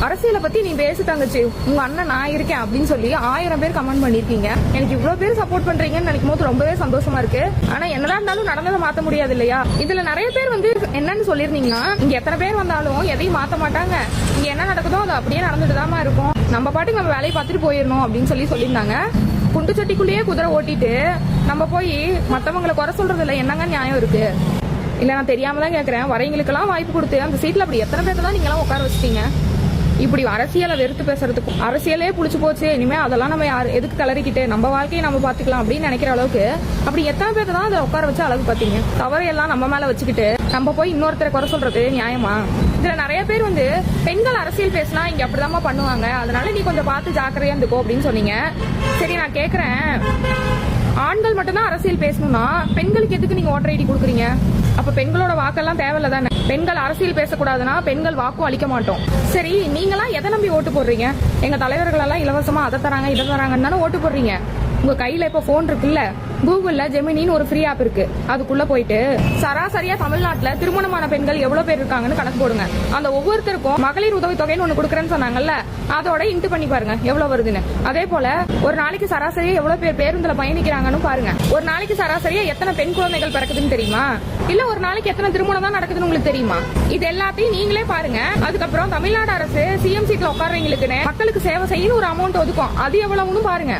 அரசியலை பத்தி நீ பேசு தங்கச்சி, உங்க அண்ணன் நான் இருக்கேன் அப்படின்னு சொல்லி 1000 பேர் கமெண்ட் பண்ணிருக்கீங்க. எனக்கு இவ்வளவு பேர் சப்போர்ட் பண்றீங்கன்னு நினைக்கும் போது ரொம்பவே சந்தோஷமா இருக்கு. ஆனா என்னதான் இருந்தாலும் நடந்ததை மாத்த முடியாது இல்லையா? இதுல நிறைய பேர் என்னன்னு சொல்லிருந்தீங்கன்னா, இங்க எத்தனை பேர் வந்தாலும் எதையும் மாத்த மாட்டாங்க, இங்க என்ன நடக்குதோ அது அப்படியே நடந்துட்டுதான் இருக்கும், நம்ம பாட்டுக்கு நம்ம வேலையை பார்த்துட்டு போயிடணும் அப்படின்னு சொல்லியிருந்தாங்க. குண்டு சட்டிக்குள்ளேயே குதிரை ஓட்டிட்டு நம்ம போய் மத்தவங்களை குறை சொல்றதுல என்னங்க நியாயம் இருக்கு? இல்ல நான் தெரியாம தான் கேக்குறேன். வரவங்களுக்கெல்லாம் வாய்ப்பு கொடுத்து அந்த சீட்ல அப்படி எத்தனை பேர் தான் நீங்க எல்லாம் உட்கார வச்சிட்டீங்க? இப்படி அரசியலை வெறுத்து பேசுறதுக்கும், அரசியலே புடிச்சு போச்சு, இனிமே அதெல்லாம் நம்ம எதுக்கு கலரிக்கிட்டு நம்ம வாழ்க்கையை நம்ம பாத்துக்கலாம் அப்படின்னு நினைக்கிற அளவுக்கு அப்படி எத்தனை பேர் தான் அதை உட்கார வச்சு அழகு பாத்தீங்க? தவறையெல்லாம் நம்ம மேல வச்சுக்கிட்டு நம்ம போய் இன்னொருத்தரை குறை சொல்றது நியாயமா? இதுல நிறைய பேர் பெண்கள் அரசியல் பேசினா இங்க அப்படிதாம்மா பண்ணுவாங்க, அதனால நீ கொஞ்சம் பார்த்து ஜாக்கிரதையா இருந்துக்கோ அப்படின்னு சொன்னீங்க. சரி நான் கேக்குறேன், ஆண்கள் மட்டும்தான் அரசியல் பேசணும்னா பெண்களுக்கு எதுக்கு நீங்க ஓட்டர் ஐடி கொடுக்குறீங்க? அப்ப பெண்களோட வாக்கெல்லாம் தேவையில்ல தானே? பெண்கள் அரசியல் பேசக்கூடாதுன்னா பெண்கள் வாக்கும் அளிக்க மாட்டோம். சரி நீங்களாம் எதை நம்பி ஓட்டு போடுறீங்க? எங்க தலைவர்கள் எல்லாம் இலவசமா அதை தராங்க இதை தராங்கன்னு தானே ஓட்டு போடுறீங்க. உங்க கையில இப்ப போன் இருக்குல்ல, கூகுள்ல ஜெமினின்னு ஒரு ஃப்ரீ ஆப் இருக்கு, அதுக்குள்ள போயிட்டு சராசரியா தமிழ்நாட்டுல திருமணமான பெண்கள் எவ்வளவு பேர் இருக்காங்கன்னு கணக்கு போடுங்க. அந்த ஒவ்வொருத்தருக்கும் மகளிர் உதவி தொகைன்னு ஒண்ணு கொடுக்குறேன்னு சொன்னாங்கல்ல, அதோட இன்ட்டு பண்ணி பாருங்க எவ்வளவு வருதுன்னு. அதே போல ஒரு நாளைக்கு சராசரியா எவ்வளவு பேர் பேருந்துல பயணிக்கிறாங்கன்னு பாருங்க. ஒரு நாளைக்கு சராசரியா எத்தனை பெண் குழந்தைகள் பிறக்குதுன்னு தெரியுமா? இல்ல ஒரு நாளைக்கு எத்தனை திருமணம் தான் நடக்குதுன்னு உங்களுக்கு தெரியுமா? இது எல்லாத்தையும் நீங்களே பாருங்க. அதுக்கப்புறம் தமிழ்நாடு அரசு சிஎம் சீட்ல உட்கார்றவங்களுக்குன்னு மக்களுக்கு சேவை செய்யணும் ஒரு அமௌண்ட் ஒதுக்கும், அது எவ்வளவுன்னு பாருங்க.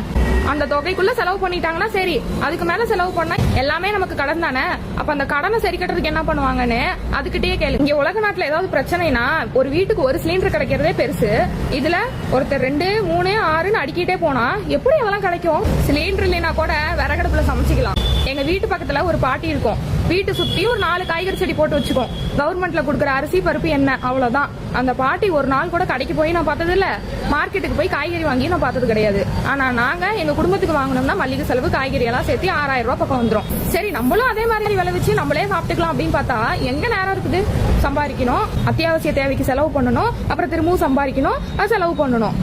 அந்த தொகைக்குள்ள செலவு பண்ணிட்டாங்கன்னா சரி, அதுக்கு மேல செலவு பண்ணா எல்லாமே நமக்கு கடன் தானே. அப்ப அந்த கடனை சரி கட்டுறதுக்கு என்ன பண்ணுவாங்கன்னு அதுக்கிட்டே கேளு. இங்க உலக நாட்டுல ஏதாவது பிரச்சனைனா ஒரு வீட்டுக்கு ஒரு சிலிண்டர் கிடைக்கிறதே பெருசு, இதுல ஒருத்தர் 2, 3, 6ன்னு அடிக்கிட்டே போனா எப்படி எல்லாம் கிடைக்கும்? சிலிண்டர் இல்லைன்னா கூட விறகடுப்புல சமைச்சிக்கலாம். எங்க வீட்டு பக்கத்துல ஒரு பாட்டி இருக்கும், வீட்டு சுத்தி ஒரு 4 காய்கறி செடி போட்டு வச்சுக்கோம். கவர்மெண்ட்ல குடுக்கற அரிசி பருப்பு என்ன அவ்வளவுதான். அந்த பாட்டி ஒரு நாள் கூட கடைக்கு போய் நான் பார்த்தது இல்ல, மார்க்கெட்டுக்கு போய் காய்கறி வாங்கி நான் பார்த்தது கிடையாது. ஆனா நாங்க எங்க குடும்பத்துக்கு வாங்கணும்னா மல்லிகை செலவு காய்கறி எல்லாம் சேர்த்து 6000 ரூபாய் பக்கம் வந்துடும். சரி நம்மளும் அதே மாதிரி விளைவிச்சு நம்மளே சாப்பிட்டுக்கலாம் அப்படின்னு பார்த்தா எங்க நேரம் இருக்குது? சம்பாதிக்கணும், அத்தியாவசிய தேவைக்கு செலவு பண்ணணும், அப்புறம் திரும்பவும் சம்பாதிக்கணும், செலவு பண்ணணும்.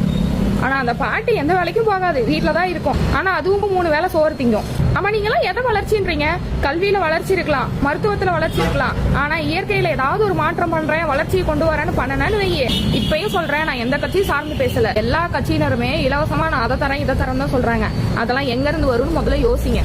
ஆனா அந்த பாட்டி எந்த வேலைக்கும் போகாது, வீட்டுலதான் இருக்கும். ஆனா அதுவும் 3 வேளை சோறு திங்கும். ஆமா நீங்க எல்லாம் எதை வளர்ச்சின்றீங்க? கல்வியில வளர்ச்சி இருக்கலாம், மருத்துவத்துல வளர்ச்சி இருக்கலாம், ஆனா இயற்கையில ஏதாவது ஒரு மாற்றம் பண்றேன், வளர்ச்சியை கொண்டு வரேன்னு பண்ணனு வையே. இப்பயும் சொல்றேன், நான் எந்த கட்சியும் சார்ந்து பேசல. எல்லா கட்சியினருமே இலவசமா நான் அதை தரேன் இதை தரேன் தான் சொல்றாங்க. அதெல்லாம் எங்க இருந்து வரும்னு முதல்ல யோசிங்க.